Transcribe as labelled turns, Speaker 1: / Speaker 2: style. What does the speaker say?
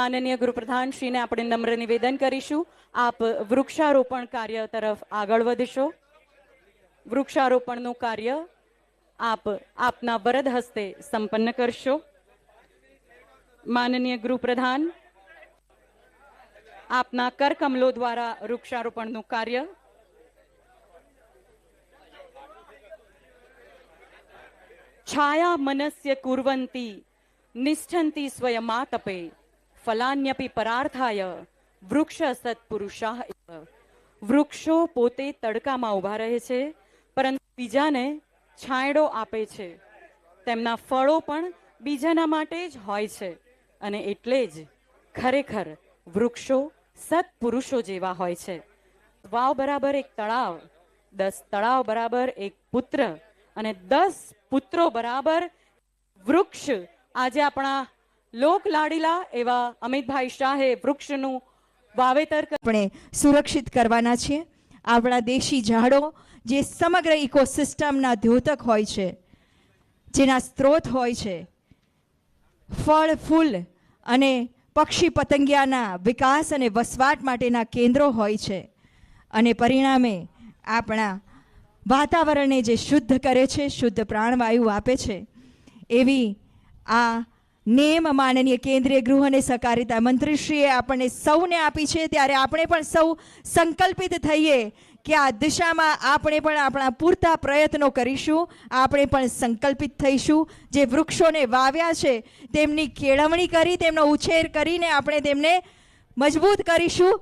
Speaker 1: માનનીય ગૃહપ્રધાનશ્રીને આપણે નમ્ર નિવેદન કરીશું, આપ વૃક્ષારોપણ કાર્ય તરફ આગળ વધશો। વૃક્ષારોપણનું કાર્ય આપ આપના વરદ હસ્તે સંપન્ન કરશો। માનનીય ગૃહપ્રધાન, આપના કરકમલો દ્વારા વૃક્ષારોપણનું કાર્ય छाया मनस्य कुर्वन्ति निष्ठन्ति स्वयमातपे फलान्यपि परार्थाय वृक्ष सत्पुरुषाः एव। वृक्षो पोते तड़काમાં ઊભા રહે છે પરંતુ બીજાને છાંયડો આપે છે। તેમના ફળો પણ બીજાના માટે જ હોય છે અને એટલે જ ખરેખર વૃક્ષો સત્પુરુષો જેવા હોય છે। વાવ બરાબર એક તળાવ, 10 તળાવ બરાબર એક પુત્ર અને 10 પુત્રો બરાબર વૃક્ષ। આજે આપણા લોક લાડીલા એવા અમિતભાઈ શાહે વૃક્ષનું વાવેતર
Speaker 2: આપણે સુરક્ષિત કરવાના છે। આપણા દેશી ઝાડો જે સમગ્ર ઇકોસિસ્ટમના દ્યોતક હોય છે, જેના સ્ત્રોત હોય છે, ફળ ફૂલ અને પક્ષી પતંગિયાના વિકાસ અને વસવાટ માટેના કેન્દ્રો હોય છે અને પરિણામે આપણા વાતાવરણને જે શુદ્ધ કરે છે, શુદ્ધ પ્રાણવાયુ આપે છે, એવી આ નેમ માનનીય કેન્દ્રીય ગૃહ અને સહકારિતા મંત્રીશ્રીએ આપણને સૌને આપી છે। ત્યારે આપણે પણ સૌ સંકલ્પિત થઈએ કે આ દિશામાં આપણે પણ આપણા પૂરતા પ્રયત્નો કરીશું। આપણે પણ સંકલ્પિત થઈશું। જે વૃક્ષોને વાવ્યા છે તેમની કેળવણી કરી, તેમનો ઉછેર કરીને આપણે તેમને મજબૂત કરીશું